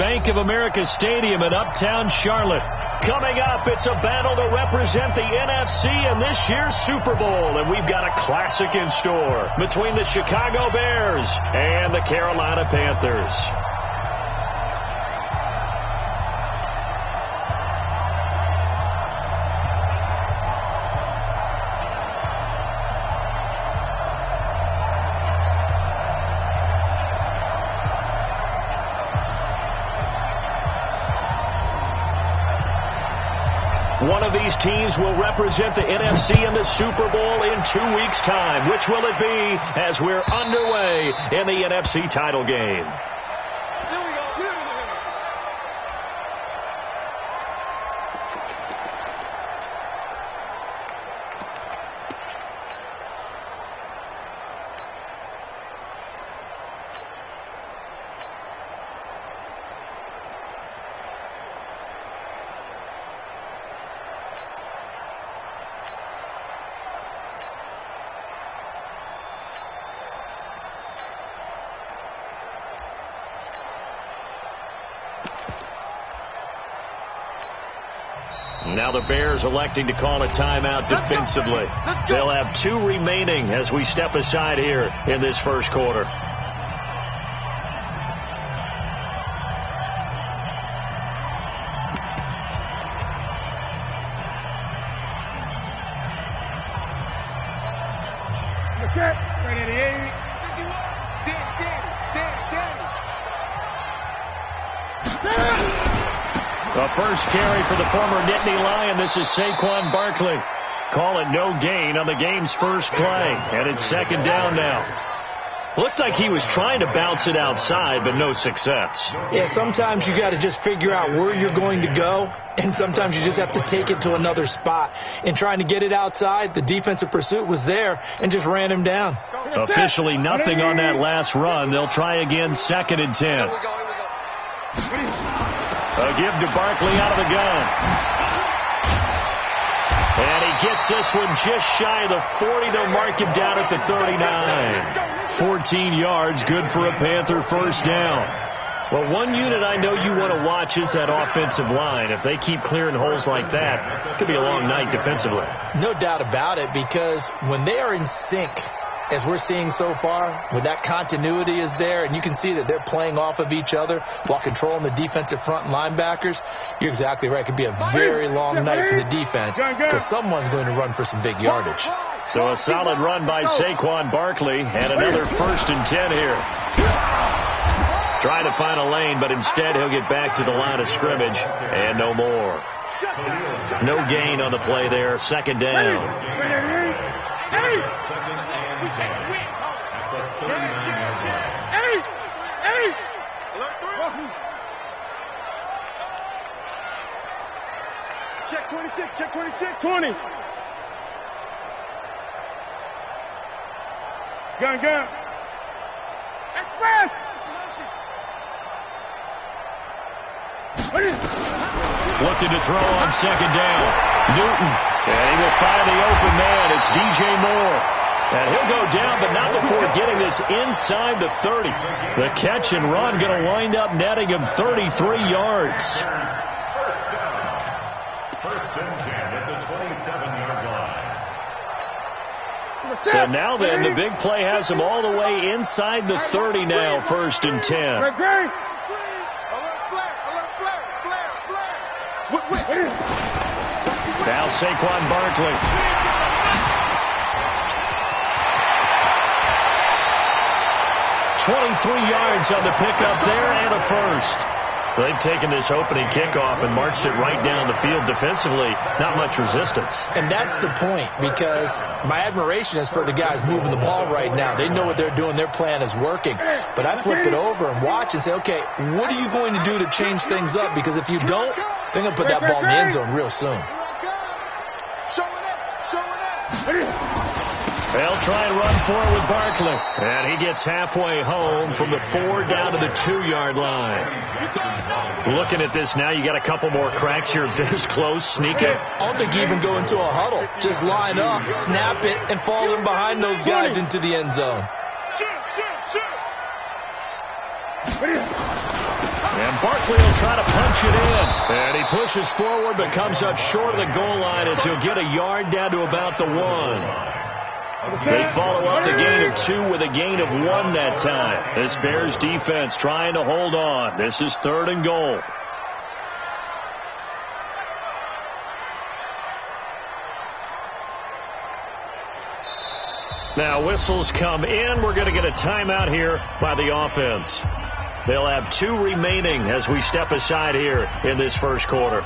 Bank of America Stadium in uptown Charlotte. Coming up, it's a battle to represent the NFC in this year's Super Bowl. And we've got a classic in store between the Chicago Bears and the Carolina Panthers. One of these teams will represent the NFC in the Super Bowl in 2 weeks' time. Which will it be as we're underway in the NFC title game? Now the Bears electing to call a timeout defensively. They'll have 2 remaining as we step aside here in this first quarter. The first carry for the former Nittany Lion. This is Saquon Barkley. Call it no gain on the game's first play. And it's second down now. Looked like he was trying to bounce it outside, but no success. Yeah, sometimes you got to just figure out where you're going to go, and sometimes you just have to take it to another spot. In trying to get it outside, the defensive pursuit was there and just ran him down. Officially nothing on that last run. They'll try again, 2nd and 10. A give to Barkley out of the gun. And he gets this one just shy of the 40. They'll mark him down at the 39. 14 yards, good for a Panther first down. Well, one unit I know you want to watch is that offensive line. If they keep clearing holes like that, it could be a long night defensively. No doubt about it, because when they are in sync, as we're seeing so far, when that continuity is there, and you can see that they're playing off of each other while controlling the defensive front and linebackers, you're exactly right. It could be a very long night for the defense because someone's going to run for some big yardage. So a solid run by Saquon Barkley, and another 1st and 10 here. Trying to find a lane, but instead he'll get back to the line of scrimmage, and no more. No gain on the play there, 2nd down. Check 26, check 26, 20. Gun. Express. Looking to throw on 2nd down. Newton. And he will find the open man. It's DJ Moore. And he'll go down, but not before getting this inside the 30. The catch and run going to wind up netting him 33 yards. First and 10 at the 27-yard line. So now then, the big play has him all the way inside the 30 now, 1st and 10. Now Saquon Barkley. $23 yards on the pickup there and a first. They've taken this opening kickoff and marched it right down the field defensively. Not much resistance. And that's the point, because my admiration is for the guys moving the ball right now. They know what they're doing. Their plan is working. But I flip it over and watch and say, okay, what are you going to do to change things up? Because if you don't, they're going to put that ball in the end zone real soon. They'll try and run for it with Barkley. And he gets halfway home from the 4 down to the 2-yard line. Looking at this now, you got a couple more cracks here this close. Sneak it. I don't think you even go into a huddle. Just line up, snap it, and fall in behind those guys into the end zone. And Barkley will try to punch it in. And he pushes forward but comes up short of the goal line as he'll get a yard down to about the 1. They follow up the gain of 2 with a gain of 1 that time. This Bears defense trying to hold on. This is 3rd and goal. Now whistles come in. We're going to get a timeout here by the offense. They'll have 2 remaining as we step aside here in this first quarter.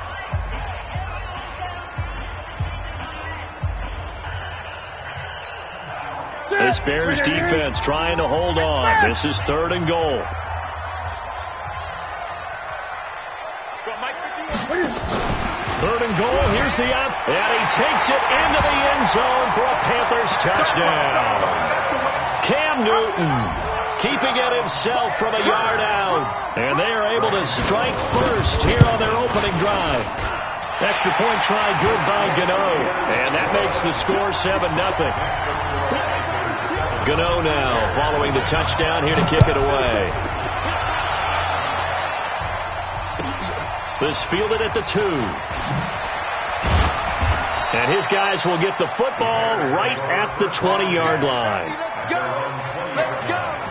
This Bears defense trying to hold on. This is 3rd and goal. 3rd and goal. Here's the up. And he takes it into the end zone for a Panthers touchdown. Cam Newton keeping it himself from a yard out. And they are able to strike first here on their opening drive. Extra point try good by Gano. And that makes the score 7-0. Gano now following the touchdown here to kick it away. This fielded at the 2. And his guys will get the football right at the 20-yard line. Let's go! Let's go!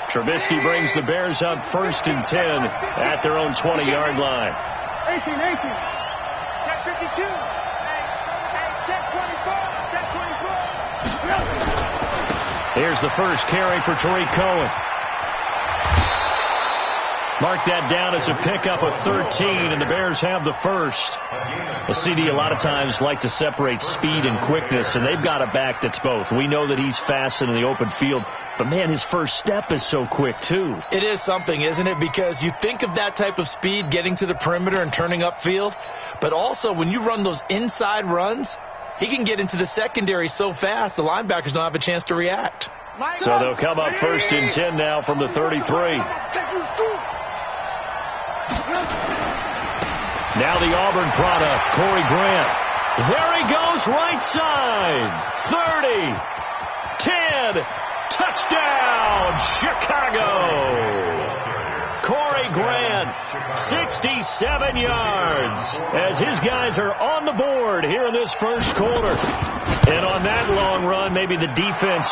Trubisky brings the Bears up 1st and 10 at their own 20-yard line. 18. Check 52. Check 24. Check 24. Here's the first carry for Tariq Cohen. Mark that down as a pickup of 13, and the Bears have the first. A CD a lot of times like to separate speed and quickness, and they've got a back that's both. We know that he's fast in the open field, but, man, his first step is so quick, too. It is something, isn't it? Because you think of that type of speed getting to the perimeter and turning upfield, but also when you run those inside runs, he can get into the secondary so fast the linebackers don't have a chance to react. So they'll come up 1st and 10 now from the 33. Now the Auburn product, Corey Grant. There he goes, right side. 30, 10, touchdown, Chicago. Corey Grant, 67 yards, as his guys are on the board here in this first quarter. And on that long run, maybe the defense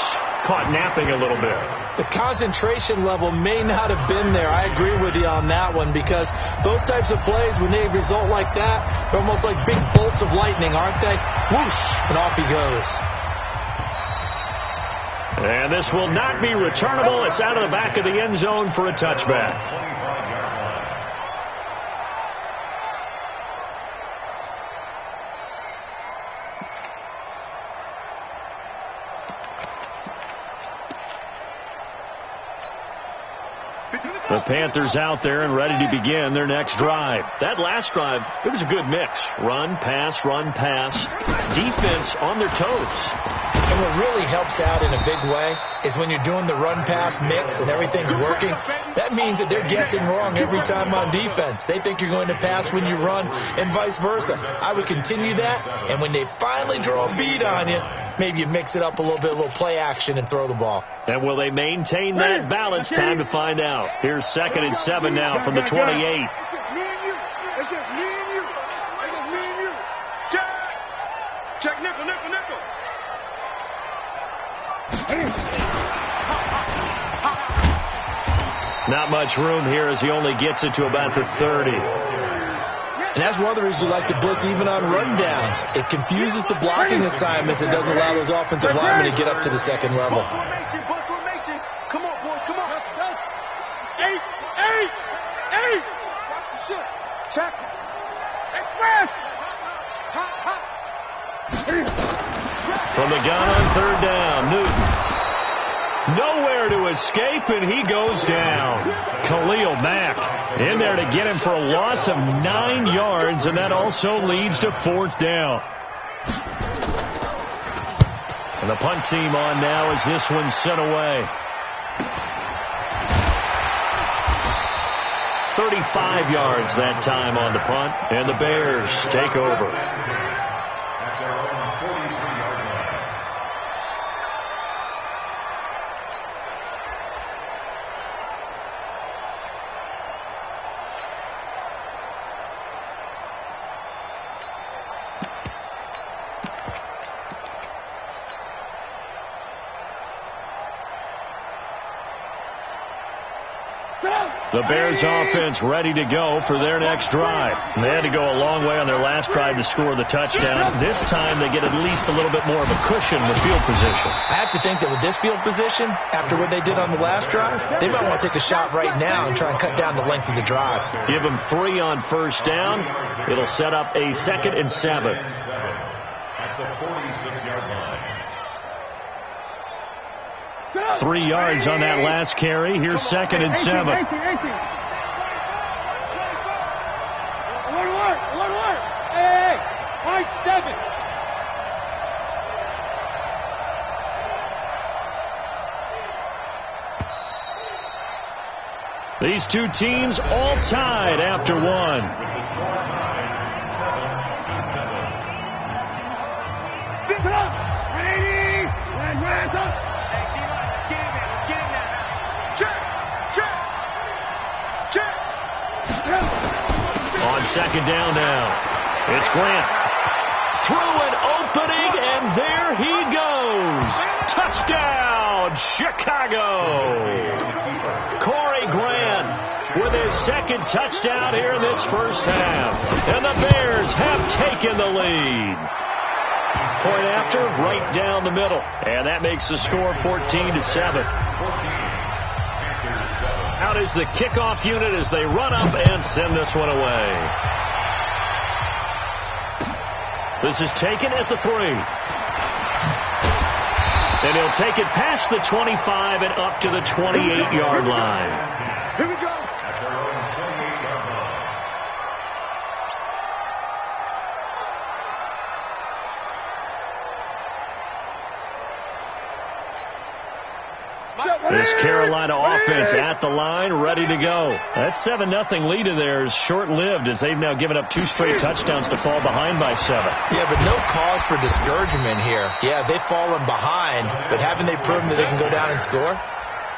caught napping a little bit. The concentration level may not have been there. I agree with you on that one, because those types of plays, when they result like that, they're almost like big bolts of lightning, aren't they? Whoosh, and off he goes. And this will not be returnable. It's out of the back of the end zone for a touchback. The Panthers out there and ready to begin their next drive. That last drive, it was a good mix. Run, pass, defense on their toes. And what really helps out in a big way is when you're doing the run-pass mix and everything's working, that means that they're guessing wrong every time on defense. They think you're going to pass when you run and vice versa. I would continue that, and when they finally draw a bead on you, maybe you mix it up a little bit, a little play action, and throw the ball. And will they maintain that balance? Time to find out. Here's 2nd and 7 now from the 28. It's just me and you. It's just me and you. It's just me and you. Check nickel. Not much room here as he only gets it to about the 30. And that's one of the reasons we like to blitz even on rundowns. It confuses the blocking assignments. It doesn't allow those offensive linemen to get up to the second level. Formation. Come on, boys. Come on. 8. Watch the shit. Check. Express. From the gun on 3rd down, Newton. Nowhere to escape, and he goes down. Khalil Mack in there to get him for a loss of 9 yards, and that also leads to 4th down. And the punt team on now as this one's sent away. 35 yards that time on the punt, and the Bears take over. At their own 43-yard line. The Bears offense ready to go for their next drive. They had to go a long way on their last drive to score the touchdown. This time they get at least a little bit more of a cushion with field position. I have to think that with this field position, after what they did on the last drive, they might want to take a shot right now and try and cut down the length of the drive. Give them 3 on first down. It'll set up a 2nd and 7. At the 46-yard line. 3 yards on that last carry. Here's 2nd and 7. Alert, alert, alert, alert. Hey, hey, 7. These two teams all tied after one. With the score tied 7-7. Get it up. 180. Red up. On 2nd down now, it's Grant. Through an opening, and there he goes. Touchdown, Chicago. Corey Grant with his 2nd touchdown here in this first half. And the Bears have taken the lead. Point after, right down the middle. And that makes the score 14-7. Out is the kickoff unit as they run up and send this one away. This is taken at the 3. And he'll take it past the 25 and up to the 28-yard line. Here we go. At their own 28-yard line. This Carolina offense at the line, ready to go. That 7-0 lead of theirs short-lived as they've now given up 2 straight touchdowns to fall behind by 7. Yeah, but no cause for discouragement here. Yeah, they've fallen behind, but haven't they proven that they can go down and score?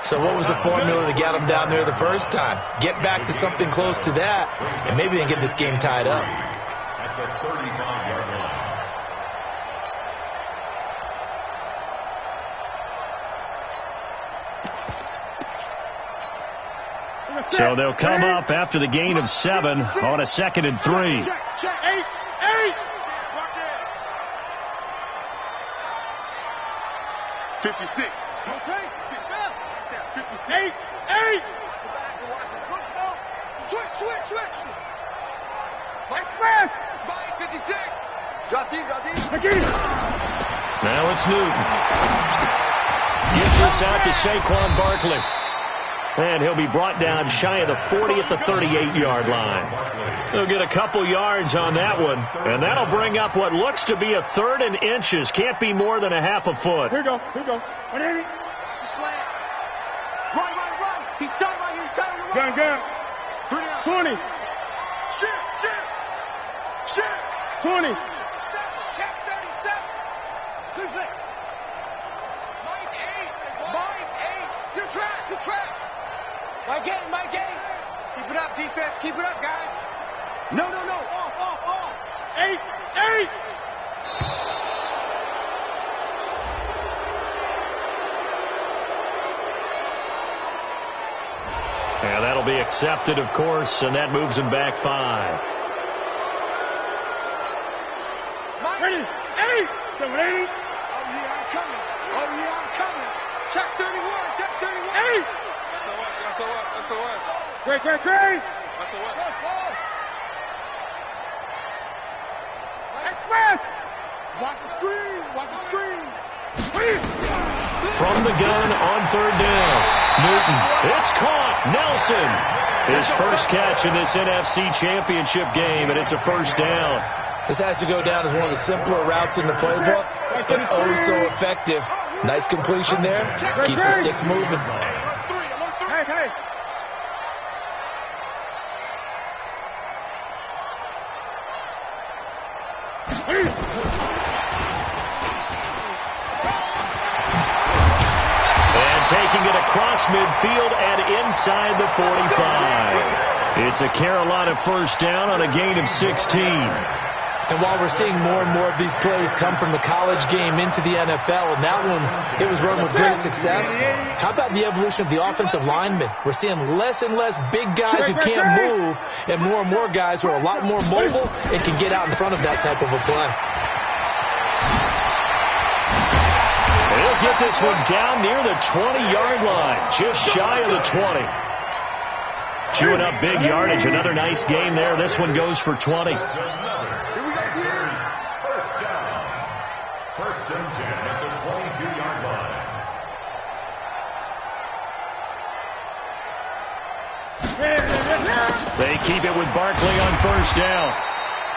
So what was the formula to get them down there the first time? Get back to something close to that, and maybe they can get this game tied up. At the 35-yard line. So they'll come up after the gain of 7 on a 2nd and 3. Check, 8. 56. Okay. 58. 8. Switch. Mike Fred. 56. Drop deep. Now it's Newton. Gets this out to Saquon Barkley. And he'll be brought down shy of the 40 at the 38-yard line. They'll get a couple yards on that one, and that'll bring up what looks to be a 3rd and inches. Can't be more than a half a foot. Here we go. 180. Slant. Run. He's tight right here. Gun. 20. Shit. 20. Check 37. 2 6. Mine 8. Your track. My game. Keep it up, defense. Keep it up, guys. No. Off. 8. Yeah, that'll be accepted, of course, and that moves him back 5. Ready. 8. 780. Oh, yeah, I'm coming. Check 31. 8. SOS. Great. SOS. Express. Watch the screen. From the gun on 3rd down. Newton. It's caught. Nelson. His first catch in this NFC Championship game, and it's a first down. This has to go down as one of the simpler routes in the playbook, but oh so effective. Nice completion there. Keeps the sticks moving. Hey. And taking it across midfield and inside the 45. It's a Carolina first down on a gain of 16. And while we're seeing more and more of these plays come from the college game into the NFL, and that one, it was run with great success, how about the evolution of the offensive linemen? We're seeing less and less big guys who can't move, and more guys who are a lot more mobile and can get out in front of that type of a play. They'll get this one down near the 20-yard line, just shy of the 20. Chewing up big yardage, another nice gain there. This one goes for 20. First and 10 at the 22-yard line. They keep it with Barkley on first down.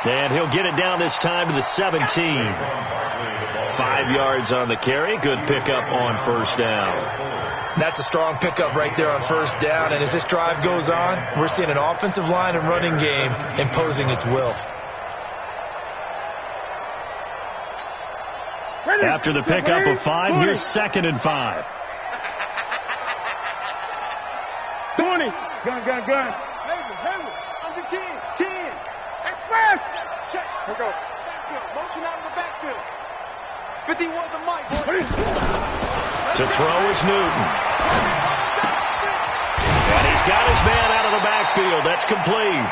And he'll get it down this time to the 17. 5 yards on the carry. Good pickup on first down. That's a strong pickup right there on first down. And as this drive goes on, we're seeing an offensive line and running game imposing its will. After the pickup of 5, here's 2nd and 5. 20. Gun. Hayward. Under 10. 10. Express. Check. Here we go. Backfield. Motion out of the backfield. 51 to Mike. To throw is Newton. And he's got his man out of the backfield. That's complete.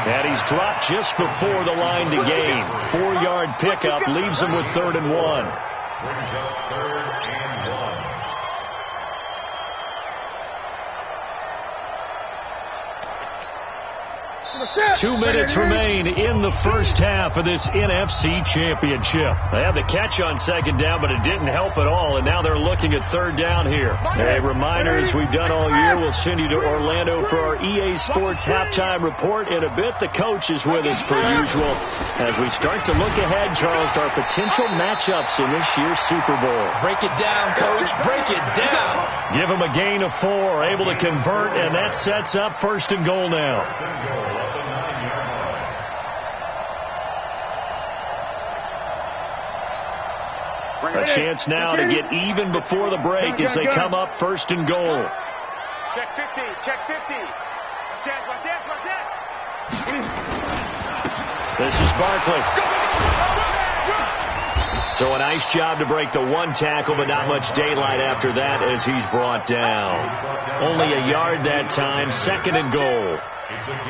And he's dropped just before the line to gain. 4-yard pickup leaves him with 3rd and 1. Brings up 3rd and 1. 2 minutes remain in the first half of this NFC Championship. They had the catch on 2nd down, but it didn't help at all, and now they're looking at 3rd down here. A reminder, as we've done all year, we'll send you to Orlando for our EA Sports halftime report. In a bit, the coach is with us per usual as we start to look ahead, Charles, to our potential matchups in this year's Super Bowl. Break it down, Coach. Break it down. Give them a gain of 4, able to convert, and that sets up 1st and goal now. A chance now to get even before the break as they come up 1st and goal. Check 50. Check 50. Watch that. This is Barkley. So a nice job to break the 1 tackle, but not much daylight after that as he's brought down. Only a yard that time, 2nd and goal.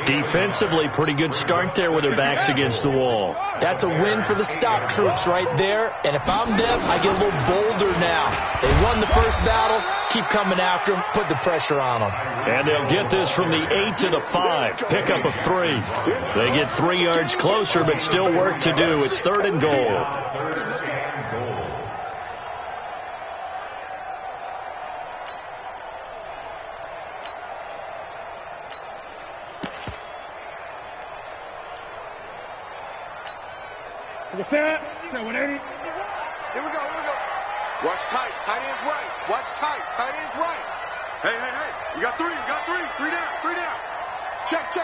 Defensively, pretty good start there with their backs against the wall. That's a win for the stop troops right there. And if I'm them, I get a little bolder now. They won the first battle. Keep coming after them. Put the pressure on them. And they'll get this from the 8 to the 5. Pickup of 3. They get 3 yards closer, but still work to do. It's 3rd and goal. Here we go. Watch tight. Tight end's right. Watch tight. Tight end's right. Hey. You got 3. 3 down. Check.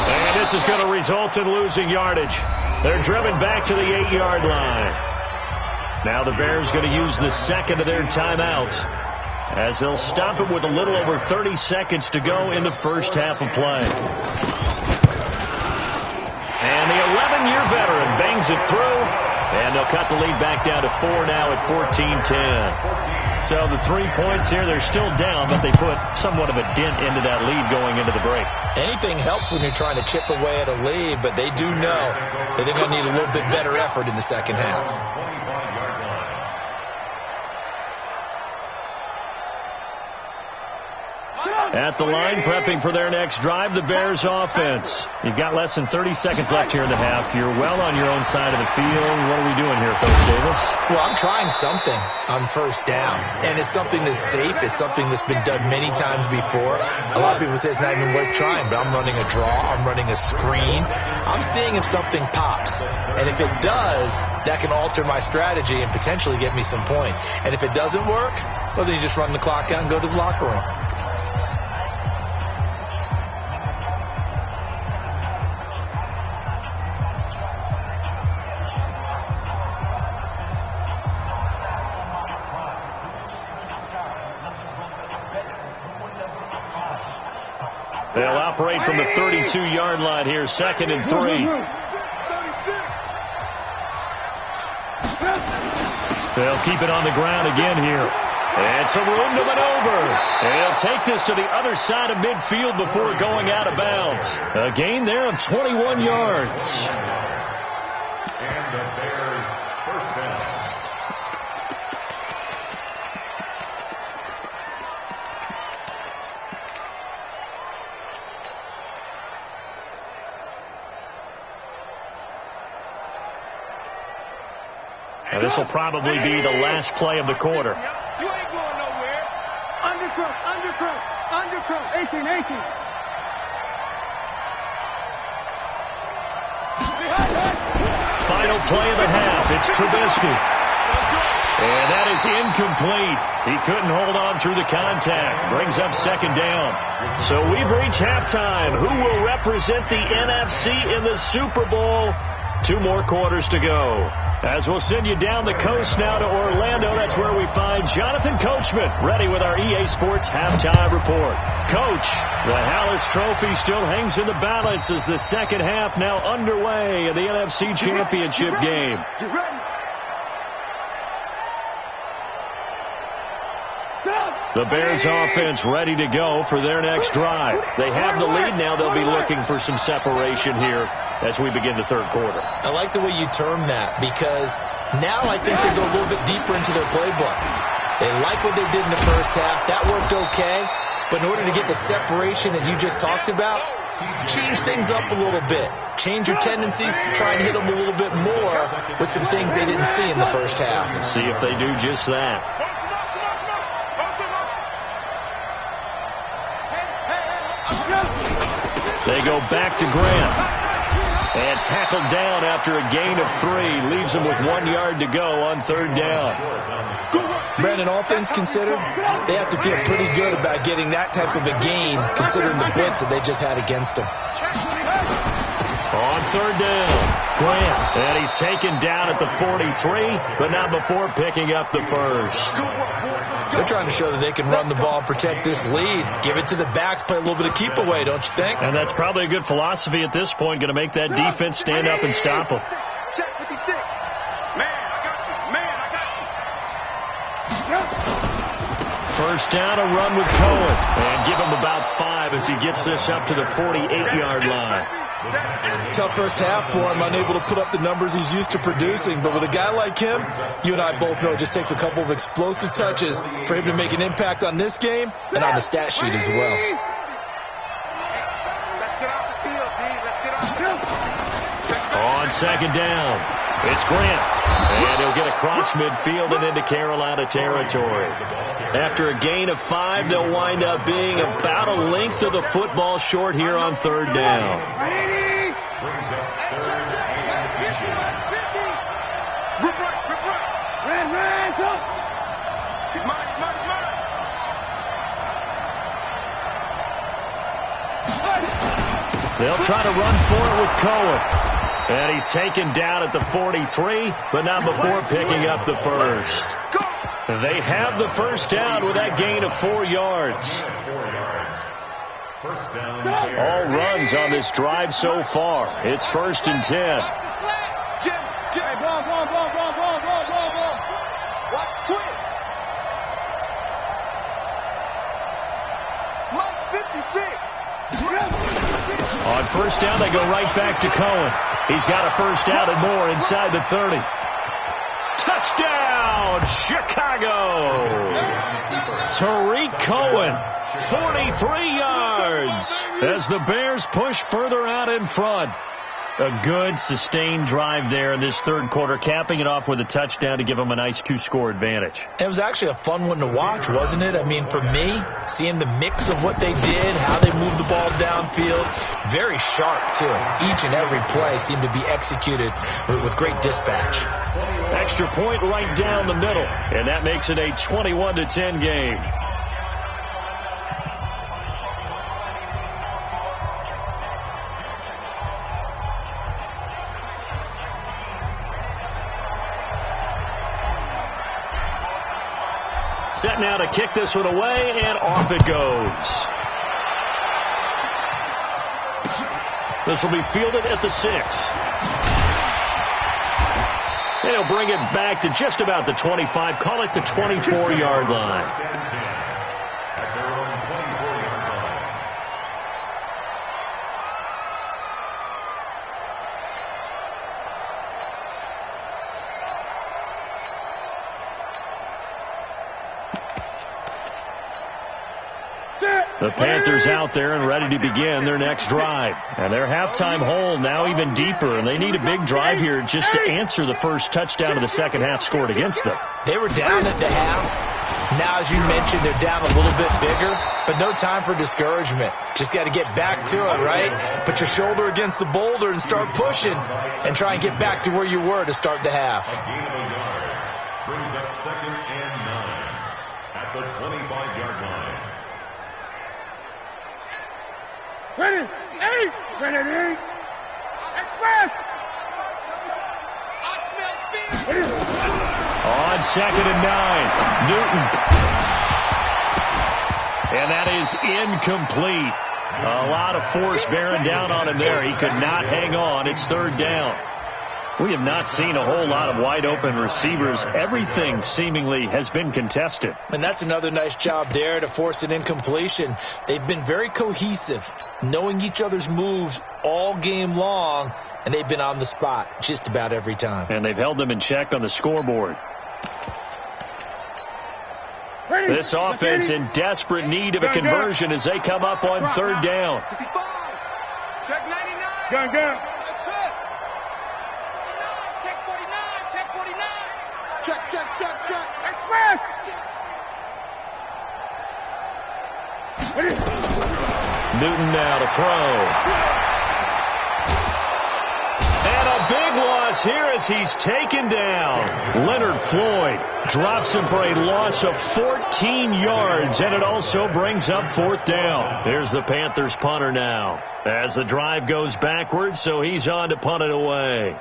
And this is going to result in losing yardage. They're driven back to the 8-yard line. Now the Bears going to use the 2nd of their timeouts, as they'll stop it with a little over 30 seconds to go in the first half of play. And the 11-year veteran bangs it through, and they'll cut the lead back down to 4 now at 14-10. So the 3 points here, they're still down, but they put somewhat of a dent into that lead going into the break. Anything helps when you're trying to chip away at a lead, but they do know that they're going to need a little bit better effort in the second half. At the line, prepping for their next drive, the Bears offense. You've got less than 30 seconds left here in the half. You're well on your own side of the field. What are we doing here, Coach Davis? Well, I'm trying something on first down, and it's something that's safe. It's something that's been done many times before. A lot of people say it's not even worth trying, but I'm running a draw. I'm running a screen. I'm seeing if something pops, and if it does, that can alter my strategy and potentially get me some points. And if it doesn't work, well, then you just run the clock out and go to the locker room. They'll operate from the 32-yard line here, 2nd and 3. They'll keep it on the ground again here. And some room to maneuver. They'll take this to the other side of midfield before going out of bounds. A gain there of 21 yards. And the Bears first down. Now this will probably be the last play of the quarter. You ain't going nowhere. Undercrook. 18. Final play of the half. It's Trubisky. And that is incomplete. He couldn't hold on through the contact. Brings up 2nd down. So we've reached halftime. Who will represent the NFC in the Super Bowl? 2 more quarters to go. As we'll send you down the coast now to Orlando, that's where we find Jonathan Coachman, ready with our EA Sports Halftime Report. Coach, the Hallis Trophy still hangs in the balance as the second half now underway in the NFC Championship game. The Bears offense ready to go for their next drive. They have the lead now. They'll be looking for some separation here as we begin the third quarter. I like the way you term that, because now I think they go a little bit deeper into their playbook. They like what they did in the first half. That worked okay. But in order to get the separation that you just talked about, change things up a little bit. Change your tendencies, try and hit them a little bit more with some things they didn't see in the first half. See if they do just that. They go back to Grant. And tackled down after a gain of 3. Leaves them with 1 yard to go on 3rd down. Brandon, all things considered, they have to feel pretty good about getting that type of a gain, considering the blitz that they just had against them. On 3rd down, Grant. And he's taken down at the 43, but not before picking up the first. They're trying to show that they can run the ball and protect this lead. Give it to the backs, play a little bit of keep away, don't you think? And that's probably a good philosophy at this point, going to make that defense stand up and stop them. Check 56. Man, I got you. First down, a run with Cohen. And give him about 5 as he gets this up to the 48-yard line. Tough first half for him, unable to put up the numbers he's used to producing. But with a guy like him, you and I both know it just takes a couple of explosive touches for him to make an impact on this game and on the stat sheet as well. Let's get off the field, D. Let's get off the field. On 2nd down, it's Grant. And he'll get across midfield and into Carolina territory. After a gain of 5, they'll wind up being about a length of the football short here on 3rd down. They'll try to run for it with Cohen. And he's taken down at the 43, but not before picking up the first. They have the first down with that gain of 4 yards. All runs on this drive so far. It's 1st and 10. On 1st down, they go right back to Cohen. He's got a first down and more inside the 30. Touchdown, Chicago! Tariq Cohen, 43 yards as the Bears push further out in front. A good, sustained drive there in this third quarter, capping it off with a touchdown to give them a nice 2-score advantage. It was actually a fun one to watch, wasn't it? I mean, for me, seeing the mix of what they did, how they moved the ball downfield, very sharp, too. Each and every play seemed to be executed with great dispatch. Extra point right down the middle, and that makes it a 21-10 game. Set now to kick this one away, and off it goes. This will be fielded at the 6. And he'll bring it back to just about the 25. Call it the 24-yard line. At their own 24-yard line. The Panthers out there and ready to begin their next drive. And their halftime hole now even deeper, and they need a big drive here just to answer the first touchdown of the second half scored against them. They were down at the half. Now, as you mentioned, they're down a little bit bigger, but no time for discouragement. Just got to get back to it, right? Put your shoulder against the boulder and start pushing and try and get back to where you were to start the half. A gain of a yard brings up 2nd and 9 at the 25-yard line. Ready, 8. Ready, 8. Express. I smell fear. On 2nd and 9, Newton. And that is incomplete. A lot of force bearing down on him there. He could not hang on. It's 3rd down. We have not seen a whole lot of wide-open receivers. Everything seemingly has been contested. And that's another nice job there to force an incompletion. They've been very cohesive, knowing each other's moves all game long, and they've been on the spot just about every time. And they've held them in check on the scoreboard. This offense in desperate need of a conversion as they come up on 3rd down. 55. Check 99. Gun. That's it. Check 49. Check 49. Check. Express. Newton now to throw. And a big loss here as he's taken down. Leonard Floyd drops him for a loss of 14 yards, and it also brings up 4th down. Here's the Panthers punter now as the drive goes backwards, so he's on to punt it away.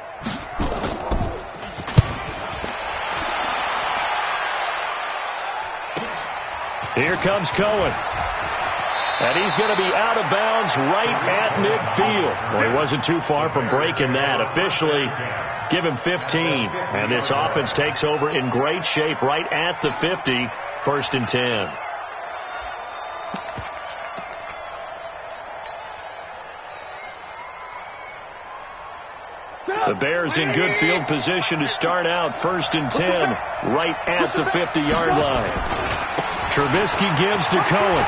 Here comes Cohen. And he's going to be out of bounds right at midfield. Well, he wasn't too far from breaking that. Officially, give him 15. And this offense takes over in great shape right at the 50. 1st and 10. The Bears in good field position to start out 1st and 10 right at the 50-yard line. Trubisky gives to Cohen.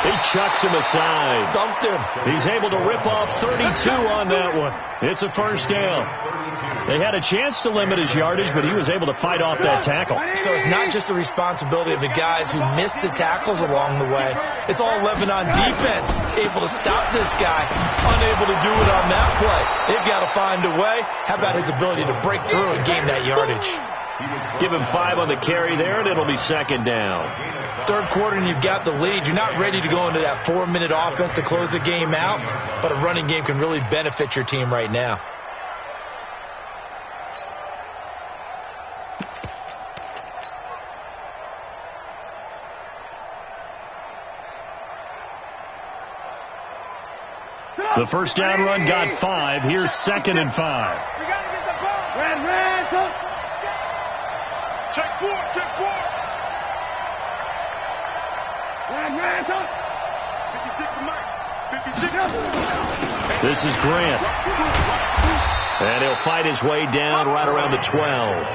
He chucks him aside. Dumped him. He's able to rip off 32 on that one. It's a 1st down. They had a chance to limit his yardage, but he was able to fight off that tackle. So it's not just the responsibility of the guys who missed the tackles along the way. It's all Lebanon defense able to stop this guy, unable to do it on that play. They've got to find a way. How about his ability to break through and gain that yardage? Give him 5 on the carry there, and it'll be 2nd down. 3rd quarter, and you've got the lead. You're not ready to go into that 4-minute offense to close the game out, but a running game can really benefit your team right now. The 1st down run got 5. Here's 2nd and 5. We got to get the ball. Red. Check 4. Red. 56 to Mike. 56. This is Grant. And he'll fight his way down right around the 12.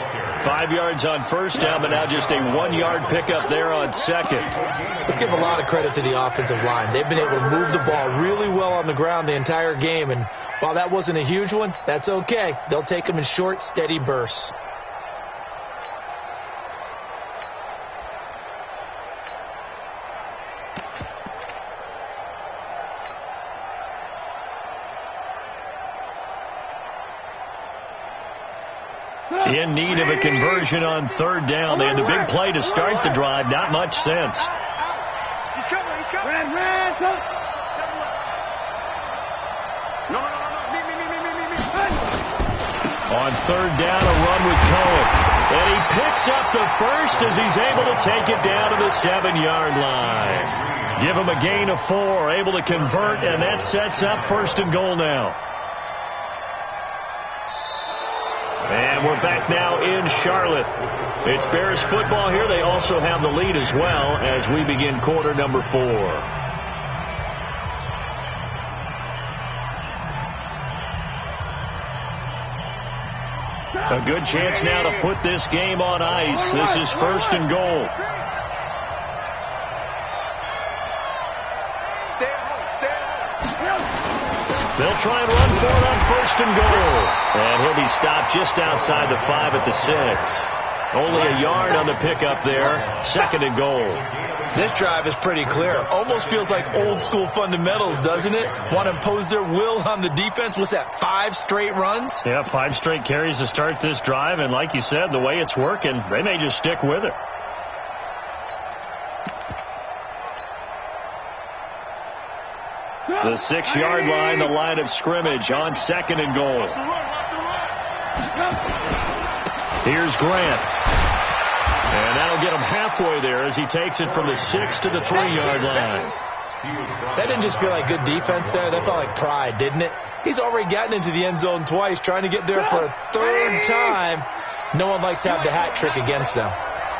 5 yards on 1st down, but now just a 1-yard pickup there on 2nd. Let's give a lot of credit to the offensive line. They've been able to move the ball really well on the ground the entire game, and while that wasn't a huge one, that's okay. They'll take them in short, steady bursts. In need of a conversion on 3rd down. They had the big play to start the drive. Not much sense. He's coming. Red. No. Me. On 3rd down, a run with Cohen. And he picks up the first as he's able to take it down to the 7-yard line. Give him a gain of 4, able to convert, and that sets up 1st and goal now. And we're back now in Charlotte. It's Bears football here. They also have the lead as well as we begin quarter number 4. A good chance now to put this game on ice. This is 1st and goal. They'll try and run for it on 1st and goal. And he'll be stopped just outside the 5 at the 6. Only a yard on the pickup there. 2nd and goal. This drive is pretty clear. Almost feels like old school fundamentals, doesn't it? Want to impose their will on the defense. What's that, 5 straight runs? Yeah, 5 straight carries to start this drive. And like you said, the way it's working, they may just stick with it. The 6-yard line, the line of scrimmage on 2nd and goal. Here's Grant. And that'll get him halfway there as he takes it from the 6 to the 3-yard line. That didn't just feel like good defense there. That felt like pride, didn't it? He's already gotten into the end zone twice, trying to get there for a 3rd time. No one likes to have the hat trick against them.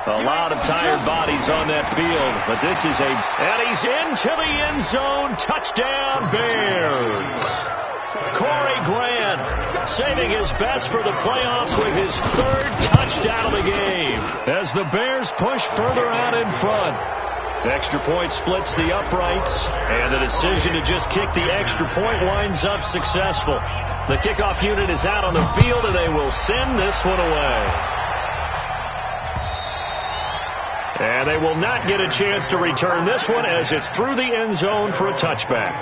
A lot of tired bodies on that field, but this is and he's into the end zone. Touchdown, Bears. Corey Grant saving his best for the playoffs with his 3rd touchdown of the game as the Bears push further out in front. The extra point splits the uprights, and the decision to just kick the extra point winds up successful. The kickoff unit is out on the field, and they will send this one away. And they will not get a chance to return this one as it's through the end zone for a touchback.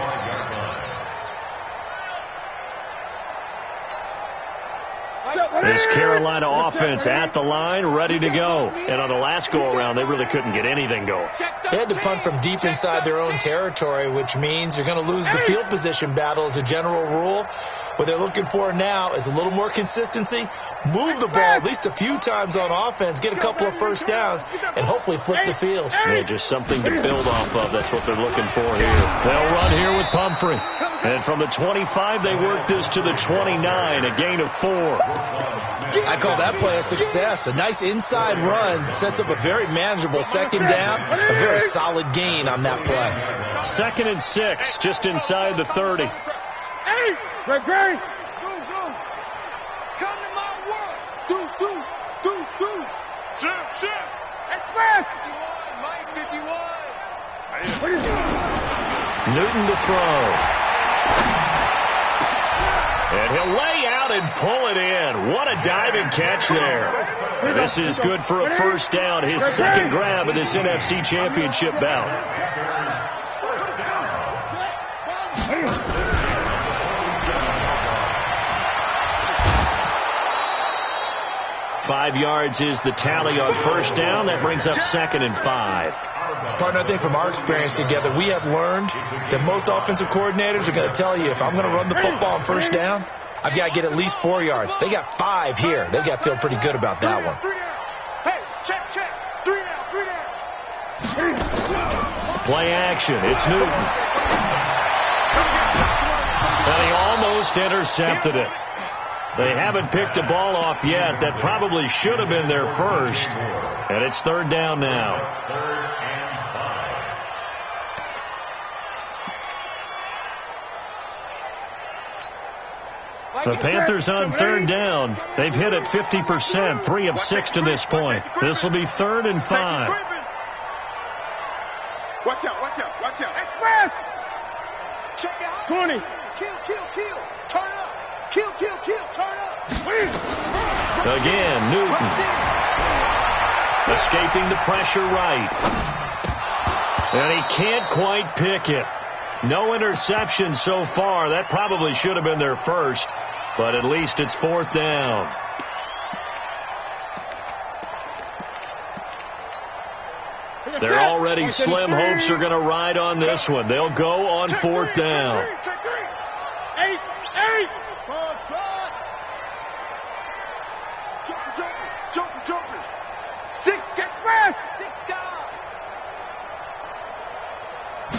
This Carolina offense at the line, ready to go. And on the last go-around, they really couldn't get anything going. They had to punt from deep inside their own territory, which means you're going to lose the field position battle as a general rule. What they're looking for now is a little more consistency, move the ball at least a few times on offense, get a couple of 1st downs, and hopefully flip the field. Yeah, just something to build off of. That's what they're looking for here. They'll run here with Pumphrey. And from the 25, they work this to the 29, a gain of 4. I call that play a success. A nice inside run sets up a very manageable 2nd down, a very solid gain on that play. 2nd and 6, just inside the 30. Hey, Greg. Go. Come to my world. Deuce. Shit. Express. 51, Mike, 51. What is it? Newton to throw. And he'll lay out and pull it in. What a diving catch there. This is good for a 1st down, his 2nd grab of this NFC Championship bout. 5 yards is the tally on 1st down. That brings up 2nd and 5. Partner, I think from our experience together, we have learned that most offensive coordinators are going to tell you, if I'm going to run the football on 1st down, I've got to get at least 4 yards. They got 5 here. They got to feel pretty good about that one. Hey, check. 3 down. Play action. It's Newton. And he almost intercepted it. They haven't picked a ball off yet. That probably should have been their 1st. And it's 3rd down now. 3rd and 5. The Panthers on 3rd down. They've hit it 50%, 3 of 6 to this point. This will be 3rd and 5. Watch out. Express. Check out. 20. Kill. Turn up. Kill. Turn up. Again, Newton. Escaping the pressure right. And he can't quite pick it. No interception so far. That probably should have been their 1st. But at least it's 4th down. They're already slim hopes are going to ride on this one. They'll go on 4th down. Check 3. 8. Jumping. 6, get fast. 6 down.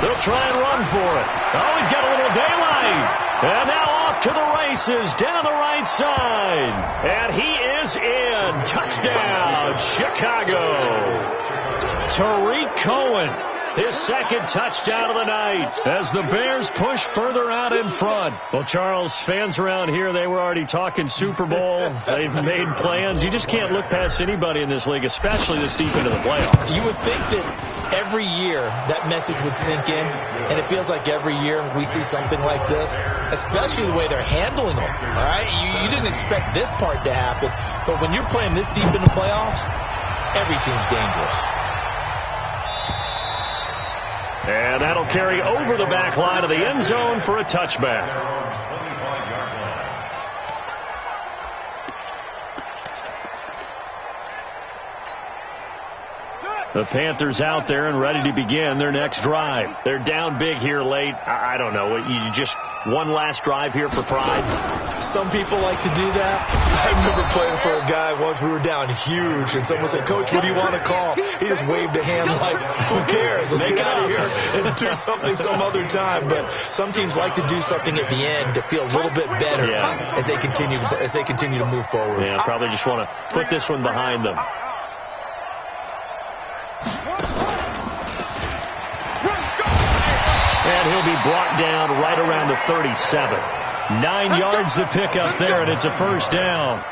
They'll try and run for it. Oh, he's got a little daylight. And now off to the races down the right side. And he is in. Touchdown, Chicago. Tariq Cohen, his second touchdown of the night as the Bears push further out in front. Well, Charles, fans around here, they were already talking Super Bowl. They've made plans. You just can't look past anybody in this league, especially this deep into the playoffs. You would think that every year that message would sink in, and it feels like every year we see something like this, especially the way they're handling them. All right, you didn't expect this part to happen, but when you're playing this deep in the playoffs, every team's dangerous. And that'll carry over the back line of the end zone for a touchback. The Panthers out there and ready to begin their next drive. They're down big here late. I don't know. You just one last drive here for pride? Some people like to do that. I remember playing for a guy once. We were down huge, and someone said, "Coach, what do you want to call?" He just waved a hand like, "Who cares? Let's get out of here and do something some other time." But some teams like to do something at the end to feel a little bit better as they continue to move forward. Yeah, probably just want to put this one behind them. And he'll be brought down right around the 37. 9 yards to pick up there, and it's a first down.